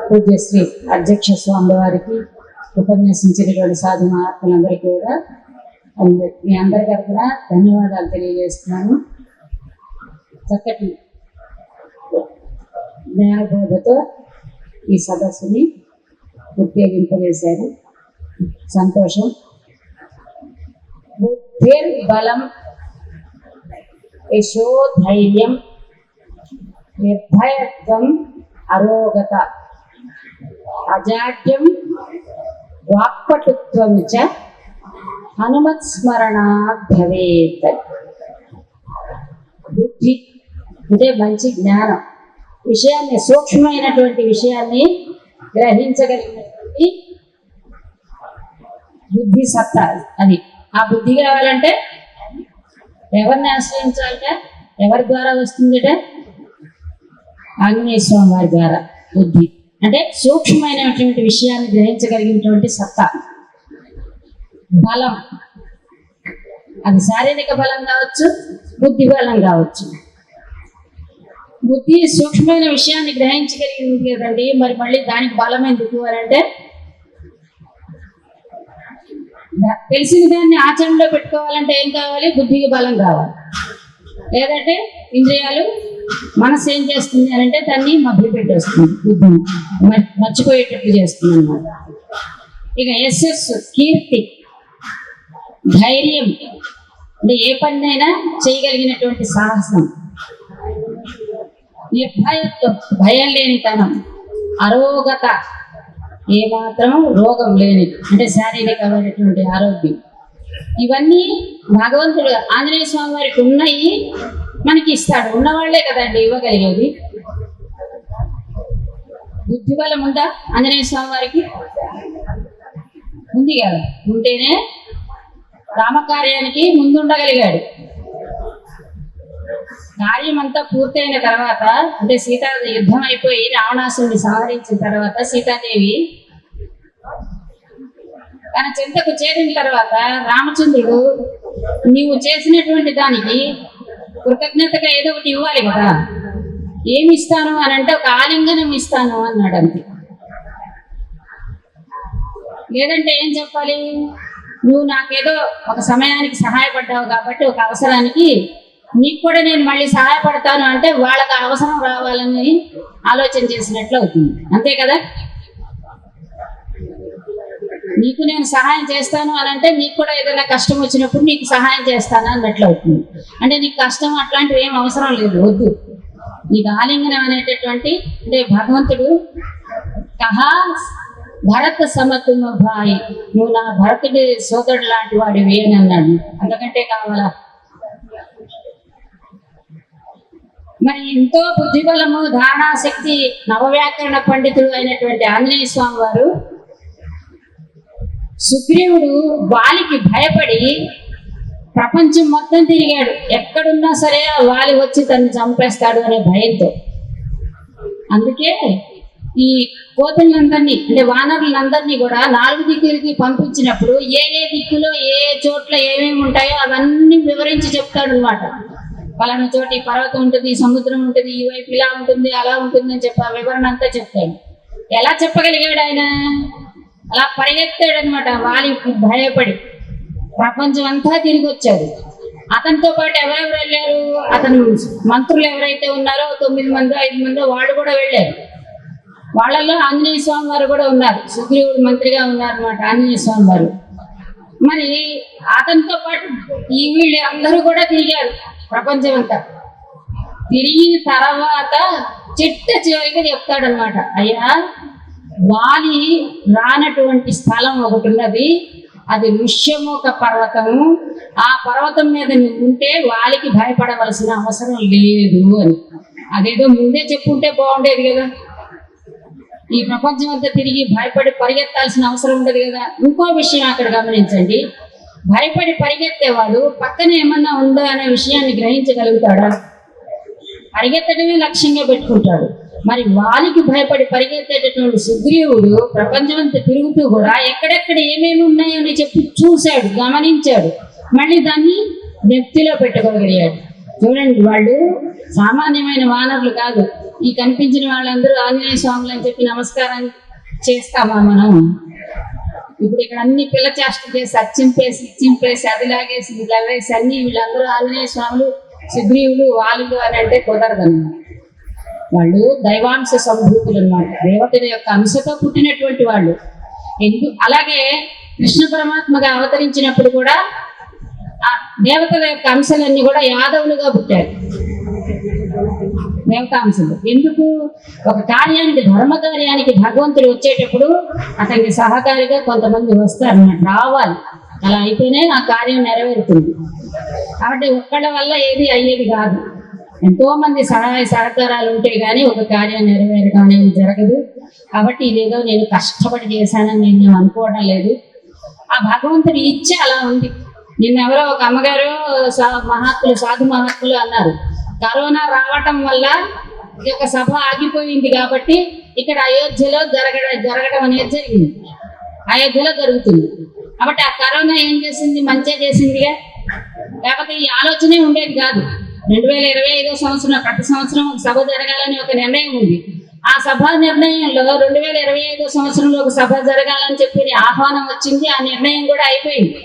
పూజ్యశ్రీ అధ్యక్ష స్వామి వారికి ఉపన్యసించినటువంటి సాధు మహాత్ములందరికీ కూడా మీ అందరి తరఫున ధన్యవాదాలు తెలియజేస్తున్నాను. చక్కటి జ్ఞానబోధతో ఈ సదస్సుని ఉత్తేజింపజేశారు. సంతోషం. బుద్ధిర్బలం యశోధైర్యం నిర్భయత్వం అరోగత అజాడ్యం వాక్పటుత్వం చ హనుమత్స్మరణాత్ భవేత్. బుద్ధి అంటే మంచి జ్ఞానం, విషయాన్ని సూక్ష్మమైనటువంటి విషయాన్ని గ్రహించగలిగినటువంటి బుద్ధి సత్తా. అది ఆ బుద్ధి కావాలంటే ఎవరిని ఆశ్రయించాలట, ఎవరి ద్వారా వస్తుందట? ఆంజనేయ స్వామి వారి ద్వారా. బుద్ధి అంటే సూక్ష్మమైనటువంటి విషయాన్ని గ్రహించగలిగినటువంటి సత్తా. బలం, అది శారీరక బలం కావచ్చు, బుద్ధి బలం కావచ్చు. బుద్ధి సూక్ష్మమైన విషయాన్ని గ్రహించగలిగింది కదండి, మరి మళ్ళీ దానికి బలం ఎందుకు అని అంటే తెలిసిన దాన్ని ఆచరణలో పెట్టుకోవాలంటే ఏం కావాలి? బుద్ధికి బలం కావాలి. లేదంటే ఇంద్రియాలు, మనసు ఏం చేస్తుంది అని అంటే దాన్ని మభ్యపెట్టేస్తుంది, బుద్ధిని మర్చిపోయేటట్లు చేస్తుంది అన్నమాట. ఇక యశస్సు, కీర్తి, ధైర్యం అంటే ఏ పనినైనా చేయగలిగినటువంటి సాహసం, నిర్భయత్వం భయం లేనితనం, అరోగత ఏమాత్రం రోగం లేని అంటే శారీరకమైనటువంటి ఆరోగ్యం. ఇవన్నీ భగవంతుడు ఆంజనేయ స్వామి వారికి ఉన్నాయి, మనకి ఇస్తాడు. ఉన్నవాళ్లే కదండి ఇవ్వగలిగేది. బుద్ధి బలం ఉందా ఆంజనేయ స్వామి వారికి? ఉంది కదా, ఉంటేనే రామకార్యానికి ముందుండగలిగాడు. కార్యం అంతా పూర్తయిన తర్వాత అంటే సీతా యుద్ధం అయిపోయి రావణాసురుని సంహరించిన తర్వాత సీతాదేవి తన చెంతకు చేరిన తర్వాత రామచంద్రుడు నీవు చేసినటువంటి దానికి కృతజ్ఞతగా ఏదో ఒకటి ఇవ్వాలి కదా, ఏమి ఇస్తాను అని అంటే ఒక ఆలింగనం ఇస్తాను అన్నాడు అంతే. లేదంటే ఏం చెప్పాలి? నువ్వు నాకేదో ఒక సమయానికి సహాయపడ్డావు కాబట్టి ఒక అవసరానికి నీకు కూడా నేను మళ్ళీ సహాయపడతాను అంటే వాళ్ళకి అవసరం రావాలని ఆలోచన చేసినట్లు అవుతుంది, అంతే కదా. నీకు నేను సహాయం చేస్తాను అని అంటే నీకు కూడా ఏదైనా కష్టం వచ్చినప్పుడు నీకు సహాయం చేస్తాను అన్నట్లు అవుతుంది. అంటే నీకు కష్టం అట్లాంటివి ఏం అవసరం లేదు, వద్దు. నీకు ఆలింగనం అనేటటువంటి అంటే భగవంతుడు కహా భరత్ సమతుమ భాయ్, నువ్వు నా భరతుడి సోదరుడు లాంటి వాడివి అని అన్నాడు. అంతకంటే కావాలా? మరి ఎంతో బుద్ధిబలము, ధారణాశక్తి, నవవ్యాకరణ పండితుడు అయినటువంటి ఆంజనేయ స్వామి వారు సుగ్రీవుడు వాలికి భయపడి ప్రపంచం మొత్తం తిరిగాడు. ఎక్కడున్నా సరే వాలి వచ్చి తనని చంపేస్తాడు అనే భయంతో. అందుకే ఈ కోతులందరినీ అంటే వానరులందరినీ కూడా 4 దిక్కులకి పంపించినప్పుడు ఏ ఏ దిక్కులో ఏ చోట్ల ఏమేమి ఉంటాయో అవన్నీ వివరించి చెప్తాడు అనమాట. పలానా చోటి పర్వతం ఉంటుంది, సముద్రం ఉంటుంది, ఈ వైపు ఇలా ఉంటుంది, అలా ఉంటుంది అని చెప్పి ఆ వివరణ అంతా చెప్తాడు. ఎలా చెప్పగలిగాడు ఆయన? అలా పరిగెత్తాడు అనమాట. వాలికి భయపడి ప్రపంచం అంతా తిరిగి వచ్చాడు. అతనితో పాటు ఎవరెవరు వెళ్ళారు? అతను మంత్రులు ఎవరైతే ఉన్నారో 9 మందో 5 మందో వాళ్ళు కూడా వెళ్ళారు. వాళ్ళల్లో ఆంజనేయ స్వామి వారు కూడా ఉన్నారు. సుగ్రీవుడు మంత్రిగా ఉన్నారన్నమాట ఆంజనేయ స్వామి వారు. మరి అతనితో పాటు ఈ వీళ్ళు అందరూ కూడా తిరిగారు ప్రపంచం అంతా. తిరిగిన తర్వాత చివరిగా చెప్తాడనమాట, అయ్యా వాలి రానటువంటి స్థలం ఒకటి ఉన్నది, అది ఋష్యముఖ పర్వతము. ఆ పర్వతం మీద నువ్వు ఉంటే వాలికి భయపడవలసిన అవసరం లేదు అని. అదేదో ముందే చెప్పుంటే బాగుండేది కదా. ఈ ప్రపంచం అంతా తిరిగి భయపడి పరిగెత్తాల్సిన అవసరం ఉండదు కదా. ఇంకో విషయం అక్కడ గమనించండి, భయపడి పరిగెత్తేవాడు పక్కన ఏమన్నా ఉందా అనే విషయాన్ని గ్రహించగలుగుతాడా? పరిగెత్తడమే లక్ష్యంగా పెట్టుకుంటాడు. మరి వాలికి భయపడి పరిగెత్తేటటువంటి సుగ్రీవుడు ప్రపంచమంతా తిరుగుతూ కూడా ఎక్కడెక్కడ ఏమేమి ఉన్నాయో అని చెప్పి చూశాడు, గమనించాడు, మళ్ళీ దాన్ని నెత్తిలో పెట్టుకోగలిగాడు. చూడండి, వాళ్ళు సామాన్యమైన వానరులు కాదు. ఈ కనిపించిన వాళ్ళందరూ ఆంజనేయ స్వాములు అని చెప్పి నమస్కారం చేస్తామా మనం? ఇప్పుడు ఇక్కడ అన్ని పిల్ల చేష్ట చేసి అచ్చింపేసి ఇచ్చింపేసి అది లాగేసి ఇది లాగేసి అన్ని వీళ్ళందరూ ఆంజనేయ స్వాములు సుగ్రీవులు వాళ్ళు అని అంటే కుదరదన్నమాట. వాళ్ళు దైవాంశ సంభూతులు అన్నమాట, దేవతల యొక్క అంశతో పుట్టినటువంటి వాళ్ళు. అలాగే కృష్ణ పరమాత్మగా అవతరించినప్పుడు కూడా ఆ దేవతల యొక్క అంశాలన్నీ కూడా యాదవులుగా పుట్టారు, దేవతాంశలు. ఎందుకు? ఒక కార్యానికి, ధర్మ కార్యానికి భగవంతుడు వచ్చేటప్పుడు అతనికి సహకారిగా కొంతమంది వస్తారన్నమాట, రావాలి. అలా అయితేనే ఆ కార్యం నెరవేరుతుంది. కాబట్టి ఒక్కళ్ళ వల్ల ఏది అయ్యేది కాదు, ఎంతో మంది సహాయ సహకారాలు ఉంటే గానీ ఒక కార్యం నెరవేరడం అనేది జరగదు. కాబట్టి ఇదేదో నేను కష్టపడి చేశానని నేను అనుకోవడం లేదు, ఆ భగవంతుడి ఇచ్చే అలా ఉంది. నిన్నెవరో ఒక అమ్మగారు మహాత్ములు, సాధు మహాత్ములు అన్నారు, కరోనా రావటం వల్ల ఈ యొక్క సభ ఆగిపోయింది కాబట్టి ఇక్కడ అయోధ్యలో జరగడం అనేది జరిగింది, అయోధ్యలో జరుగుతుంది. కాబట్టి ఆ కరోనా ఏం చేసింది? మంచిగా చేసిందిగా, లేకపోతే ఈ ఆలోచనే ఉండేది కాదు. 2025 సంవత్సరం ప్రతి సంవత్సరం ఒక సభ జరగాలని ఒక నిర్ణయం ఉంది. ఆ సభా నిర్ణయంలో 2025 సంవత్సరంలో ఒక సభ జరగాలని చెప్పి ఆహ్వానం వచ్చింది, ఆ నిర్ణయం కూడా అయిపోయింది.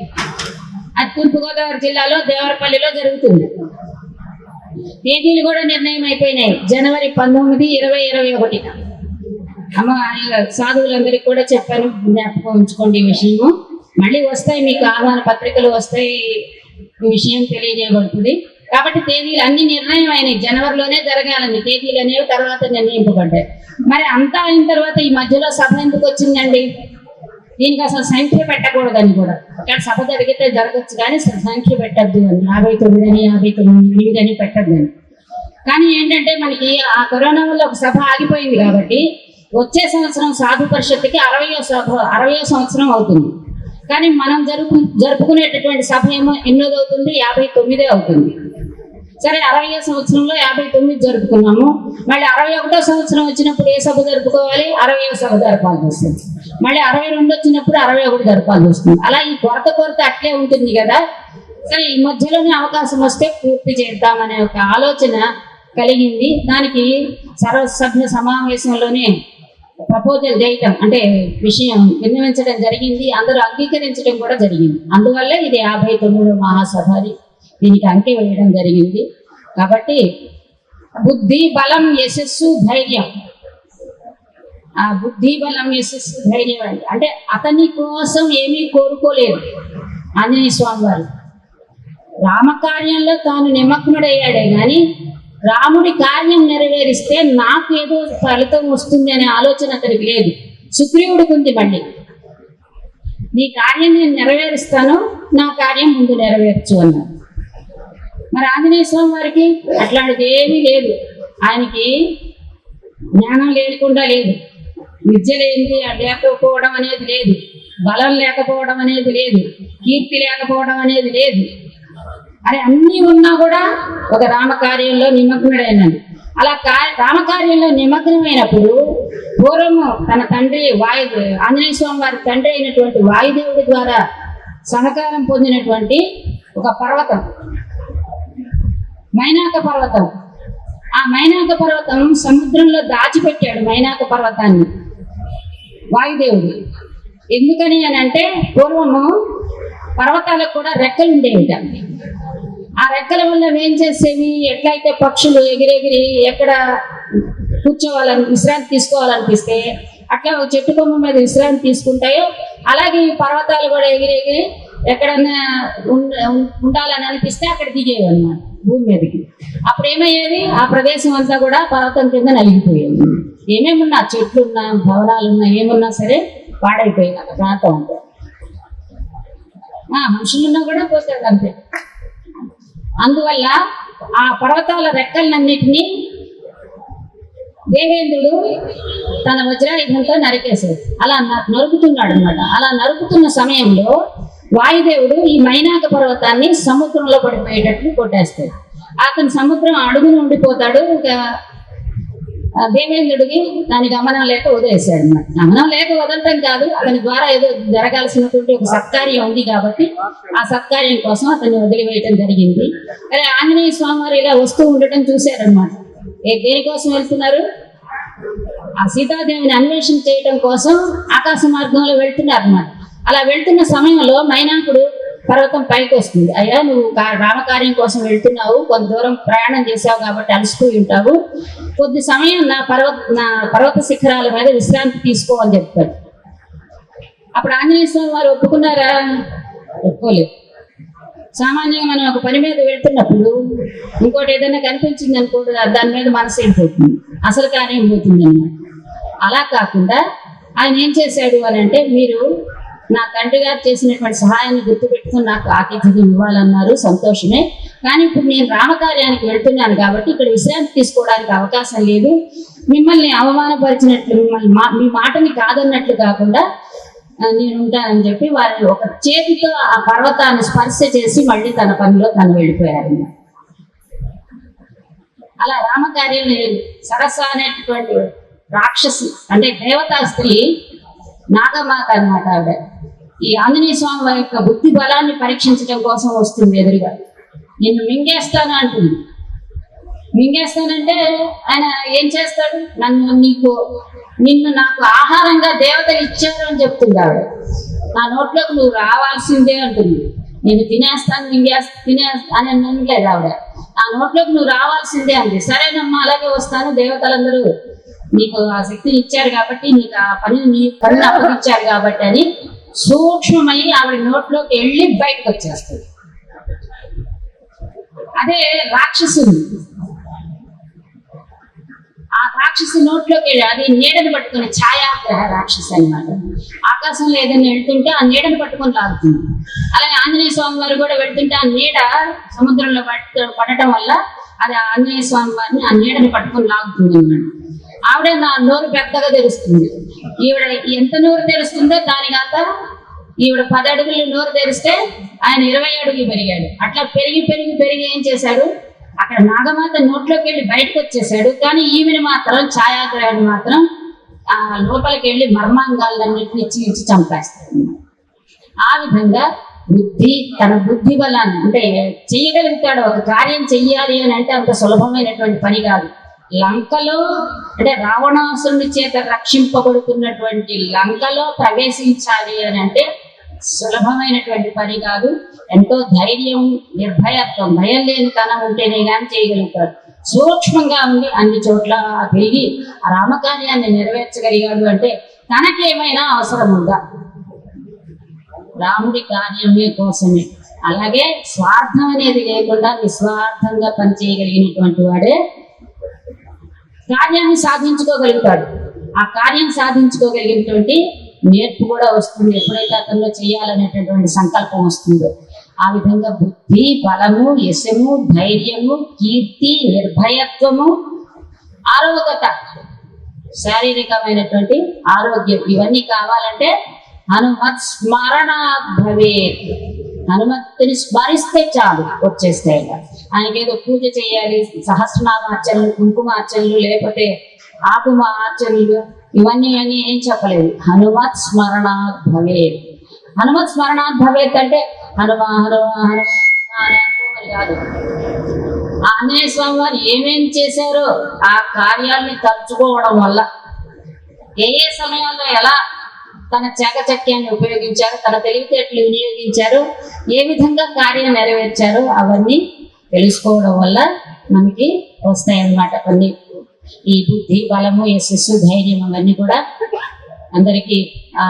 అది తూర్పుగోదావరి జిల్లాలో దేవరపల్లిలో జరుగుతుంది. తేదీలు కూడా నిర్ణయం అయిపోయినాయి, జనవరి 19, 20, 21. అమ్మ సాధువులందరికీ కూడా చెప్పాను, జ్ఞాపకం ఉంచుకోండి ఈ విషయము. మళ్ళీ వస్తాయి మీకు ఆహ్వాన పత్రికలు వస్తాయి, ఈ విషయం తెలియజేయబడుతుంది. కాబట్టి తేదీలు అన్ని నిర్ణయం అయినాయి, జనవరిలోనే జరగాలని తేదీలు అనేవి తర్వాత నిర్ణయింపబడ్డాయి. మరి అంతా అయిన తర్వాత ఈ మధ్యలో సభ ఎందుకు వచ్చిందండి? దీనికి అసలు సంఖ్య పెట్టకూడదని కూడా, ఇక్కడ సభ జరిగితే జరగచ్చు కానీ సంఖ్య పెట్టద్దు అని, 59 అని 59 అని పెట్టద్దు అని. కానీ ఏంటంటే మనకి ఆ కరోనా వల్ల ఒక సభ ఆగిపోయింది కాబట్టి వచ్చే సంవత్సరం సాధు పరిషత్తుకి 60వ సంవత్సరం అవుతుంది. కానీ మనం జరుపుకునేటటువంటి సభ ఏమో ఎన్నోది అవుతుంది? 59 అవుతుంది. సరే, 60వ సంవత్సరంలో 59 జరుపుకున్నాము. మళ్ళీ 61వ సంవత్సరం వచ్చినప్పుడు ఏ సభ జరుపుకోవాలి? 60వ సభ జరపాల్సి వస్తుంది. మళ్ళీ 62 వచ్చినప్పుడు 61 జరపాల్సి వస్తుంది. అలా ఈ కొరత అట్లే ఉంటుంది కదా. సరే, ఈ మధ్యలోనే అవకాశం వస్తే పూర్తి చేద్దామనే ఒక ఆలోచన కలిగింది. దానికి సర్వసభ్య సమావేశంలోనే ప్రపోజల్ చేయటం, అంటే విషయం విన్నవించడం జరిగింది. అందరూ అంగీకరించడం కూడా జరిగింది. అందువల్లే ఇది 59వ మహాసభ, దీనికి అంకె వేయడం జరిగింది. కాబట్టి బుద్ధి, బలం, యశస్సు, ధైర్యం. ఆ బుద్ధి, బలం, యశస్సు, ధైర్యం అంటే అతని కోసం ఏమీ కోరుకోలేదు ఆంజనేయ స్వామి వారు. రామకార్యంలో తాను నిమగ్నుడయ్యాడే కానీ రాముడి కార్యం నెరవేరిస్తే నాకు ఏదో ఫలితం వస్తుంది అనే ఆలోచన అతనికి లేదు. సుగ్రీవుడికి ఉంది, మళ్ళీ నీ కార్యం నేను నెరవేరుస్తాను, నా కార్యం ముందు నెరవేర్చు అన్నారు. మరి ఆంజనేయ స్వామి వారికి అట్లాంటిది ఏమీ లేదు. ఆయనకి జ్ఞానం లేకుండా లేదు, విద్య లేనిది లేకపోవడం అనేది లేదు, బలం లేకపోవడం అనేది లేదు, కీర్తి లేకపోవడం అనేది లేదు. అది అన్నీ ఉన్నా కూడా ఒక రామకార్యంలో నిమగ్నుడైనాడు. అలా రామకార్యంలో నిమగ్నమైనప్పుడు పూర్వము తన తండ్రి ఆంజనేయ స్వామి వారి తండ్రి అయినటువంటి వాయుదేవుడి ద్వారా సహకారం పొందినటువంటి ఒక పర్వతం, మైనాక పర్వతం. ఆ మైనాక పర్వతం సముద్రంలో దాచిపెట్టాడు, మైనాక పర్వతాన్ని వాయుదేవుడు. ఎందుకని అని అంటే పూర్వము పర్వతాలకు కూడా రెక్కలు ఉండేవిట. ఆ రెక్కల వల్ల ఏం చేసేవి, ఎట్లయితే పక్షులు ఎగిరెగిరి ఎక్కడ కూర్చోవాలని విశ్రాంతి తీసుకోవాలనిపిస్తే అట్లా చెట్టు కొమ్మ మీద విశ్రాంతి తీసుకుంటాయో అలాగే ఈ పర్వతాలు కూడా ఎగిరెగిరి ఎక్కడన్నా ఉండాలని అనిపిస్తే అక్కడ దిగేవి అన్నమాట భూమి మీదకి. అప్పుడు ఏమయ్యేది, ఆ ప్రదేశం అంతా కూడా పర్వతం కింద నలిగిపోయేది. ఏమేమున్నా, చెట్లున్నా, భవనాలున్నా, ఏమున్నా సరే పాడైపోయింది అక్కడ ప్రాంతం అంతా. మనుషులున్నా కూడా పోతాడు అంతే. అందువల్ల ఆ పర్వతాల రెక్కలన్నిటినీ దేవేంద్రుడు తన వజ్రాయుధంతో నరికేశాడు. అలా నరుకుతున్నాడు అనమాట. అలా నరుకుతున్న సమయంలో వాయుదేవుడు ఈ మైనాక పర్వతాన్ని సముద్రంలో పడిపోయేటట్లు కొట్టేస్తాడు. అతను సముద్రం అడుగున ఉండిపోతాడు. దేవేంద్రుడికి దాని గమనం లేక వదిలేశాడు అనమాట. గమనం లేక వదలటం కాదు, అతని ద్వారా ఏదో జరగాల్సినటువంటి ఒక సత్కార్యం ఉంది కాబట్టి ఆ సత్కార్యం కోసం అతన్ని వదిలివేయటం జరిగింది. అదే ఆంజనేయ స్వామి వారు ఇలా వస్తూ ఉండటం చూశారనమాట. దేనికోసం వెళ్తున్నారు? ఆ సీతాదేవిని అన్వేషణ చేయడం కోసం ఆకాశ మార్గంలో వెళ్తున్నారు అన్నమాట. అలా వెళ్తున్న సమయంలో మైనాకుడు పర్వతం పైకి వస్తుంది. అయ్యా, నువ్వు రామకార్యం కోసం వెళ్తున్నావు, కొంత దూరం ప్రయాణం చేసావు కాబట్టి అలసిపోయి ఉంటావు, కొద్ది సమయం నా పర్వత శిఖరాల మీద విశ్రాంతి తీసుకో అని చెప్తాడు. అప్పుడు ఆంజనేయ స్వామి వారు ఒప్పుకున్నారా? ఒప్పుకోలేదు. సామాన్యంగా మనం ఒక పని మీద వెళ్తున్నప్పుడు ఇంకోటి ఏదైనా కనిపించింది అనుకోండి, దాని మీద మనసు వెళ్ళిపోతుంది, అసలు కార్యం పోతుంది అన్నమాట. అలా కాకుండా ఆయన ఏం చేశాడు అని అంటే, మీరు నా తండ్రి గారు చేసినటువంటి సహాయాన్ని గుర్తుపెట్టుకుని నాకు ఆతిథ్యం ఇవ్వాలన్నారు, సంతోషమే. కానీ ఇప్పుడు నేను రామకార్యానికి వెళ్తున్నాను కాబట్టి ఇక్కడ విశ్రాంతి తీసుకోవడానికి అవకాశం లేదు. మిమ్మల్ని అవమానపరిచినట్లు, మీ మాటని కాదన్నట్లు కాకుండా నేను ఉంటానని చెప్పి వారిని ఒక చేతితో ఆ పర్వతాన్ని స్పర్శ చేసి మళ్ళీ తన పనిలో తను వెళ్ళిపోయారు. అలా రామకార్యం సరస అనేటటువంటి రాక్షసి అంటే దేవతా స్త్రీ నాగమాత అన్నమాట. ఆవిడ ఈ ఆంజనేయ స్వామి వారి యొక్క బుద్ధి బలాన్ని పరీక్షించడం కోసం వస్తుంది ఎదురుగా. నిన్ను మింగేస్తాను అంటుంది. మింగేస్తానంటే ఆయన ఏం చేస్తాడు? నిన్ను నాకు ఆహారంగా దేవతలు ఇచ్చారు అని చెప్తుంది ఆవిడ. నా నోట్లోకి నువ్వు రావాల్సిందే అంటుంది. నేను తినేస్తాను తినేస్తాను అని అనలేదు ఆవిడ. నా నోట్లోకి నువ్వు రావాల్సిందే అంది. సరేనమ్మా, అలాగే వస్తాను, దేవతలందరూ నీకు ఆ శక్తిని ఇచ్చారు కాబట్టి, నీకు ఆ నీ పనిని అప్పగించారు కాబట్టి అని సూక్ష్మమై ఆవిడ నోట్లోకి వెళ్ళి బయటకు వచ్చేస్తుంది. అదే రాక్షసుని. ఆ రాక్షసి నోట్లోకి వెళ్ళి అది నీడని పట్టుకుని ఛాయాగ్రహ రాక్షసి అన్నమాట. ఆకాశంలో ఏదైనా వెళ్తుంటే ఆ నీడని పట్టుకొని లాగుతుంది. అలాగే ఆంజనేయ స్వామి వారు కూడా వెళ్తుంటే ఆ నీడ సముద్రంలో పడటం వల్ల అది ఆంజనేయ స్వామి వారిని ఆ నీడని పట్టుకొని లాగుతుంది అన్నమాట. ఆవిడ నా నోరు పెద్దగా తెరుస్తుంది. ఈవిడ ఎంత నోరు తెరుస్తుందో దానికంతా ఈవిడ 10 అడుగులు నోరు తెరిస్తే ఆయన 20 అడుగులు పెరిగాడు. అట్లా పెరిగి పెరిగి పెరిగి ఏం చేశాడు? అక్కడ నాగమాత నోట్లోకి వెళ్ళి బయటకు వచ్చేసాడు. కానీ ఈమెను మాత్రం, ఛాయాగ్రహాన్ని మాత్రం ఆ లోపలికి వెళ్ళి మర్మాంగాలన్నింటినీ చీల్చి చంపేస్తాడు. ఆ విధంగా తన బుద్ధి బలాన్ని అంటే చెయ్యగలుగుతాడు. ఒక కార్యం చెయ్యాలి అని అంటే అంత సులభమైనటువంటి పని కాదు. లంకలో అంటే రావణాసురుడి చేత రక్షింపబడుతున్నటువంటి లంకలో ప్రవేశించాలి అని అంటే సులభమైనటువంటి పని కాదు. ఎంతో ధైర్యం, నిర్భయత్వం, భయం లేని తనం ఉంటేనే కానీ చేయగలుగుతాడు. సూక్ష్మంగా ఉండి అన్ని చోట్ల తిరిగి ఆ రామకార్యాన్ని నెరవేర్చగలిగాడు అంటే తనకేమైనా అవసరం ఉందా? రాముడి కార్యమే కోసమే. అలాగే స్వార్థం అనేది లేకుండా నిస్వార్థంగా పనిచేయగలిగినటువంటి వాడే కార్యాన్ని సాధించుకోగలుగుతాడు. ఆ కార్యం సాధించుకోగలిగినటువంటి నేర్పు కూడా వస్తుంది ఎప్పుడైతే అతనిలో చేయాలనేటటువంటి సంకల్పం వస్తుందో. ఆ విధంగా బుద్ధి, బలము, యశము, ధైర్యము, కీర్తి, నిర్భయత్వము, ఆరోగ్యత, శారీరకమైనటువంటి ఆరోగ్యం, ఇవన్నీ కావాలంటే హనుమత్ స్మరణ భవేత్. హనుమత్తుని స్మరిస్తే చాలు, వచ్చేస్తాయి. ఆయనకి ఏదో పూజ చేయాలి, సహస్రనామార్చనలు, కుంకుమార్చనలు, లేకపోతే ఆకుమార్చనలు, ఇవన్నీ ఏం చెప్పలేదు. హనుమత్ స్మరణాత్ భవేత్. హనుమత్ స్మరణాత్ భవేత్ అంటే హనుమా హనుమా హనుమా అని అనుకోమని కాదు. ఆంజనేయ స్వామి వారు ఏమేం చేశారో ఆ కార్యాన్ని తలుచుకోవడం వల్ల ఏ ఏ సమయాల్లో ఎలా తన చాకచక్యాన్ని ఉపయోగించారు, తన తెలివితేటలు వినియోగించారు, ఏ విధంగా కార్యం నెరవేర్చారు, అవన్నీ తెలుసుకోవడం వల్ల మనకి వస్తాయన్నమాట. కొన్ని ఈ బుద్ధి, బలము, యశస్సు, ధైర్యం అవన్నీ కూడా అందరికీ ఆ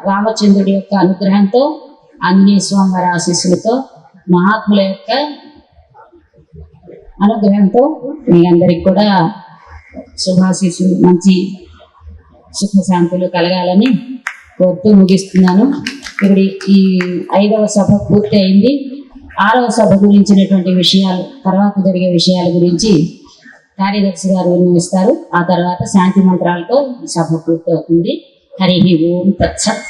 రామచంద్రుడి యొక్క అనుగ్రహంతో, ఆంజనేయ స్వామి వారి ఆశీస్సులతో, మహాత్ముల యొక్క అనుగ్రహంతో మీ అందరికి కూడా శుభాశీస్సులు, మంచి సుఖశాంతులు కలగాలని కోరుతూ ముగిస్తున్నాను. ఇప్పుడు ఈ 5వ సభ పూర్తి అయింది. 6వ సభ గురించినటువంటి విషయాలు, తర్వాత జరిగే విషయాల గురించి కార్యదర్శి గారు విన్నవిస్తారు. ఆ తర్వాత శాంతి మంత్రాలతో ఈ సభ పూర్తి అవుతుంది. హరి ఓం తత్సత్.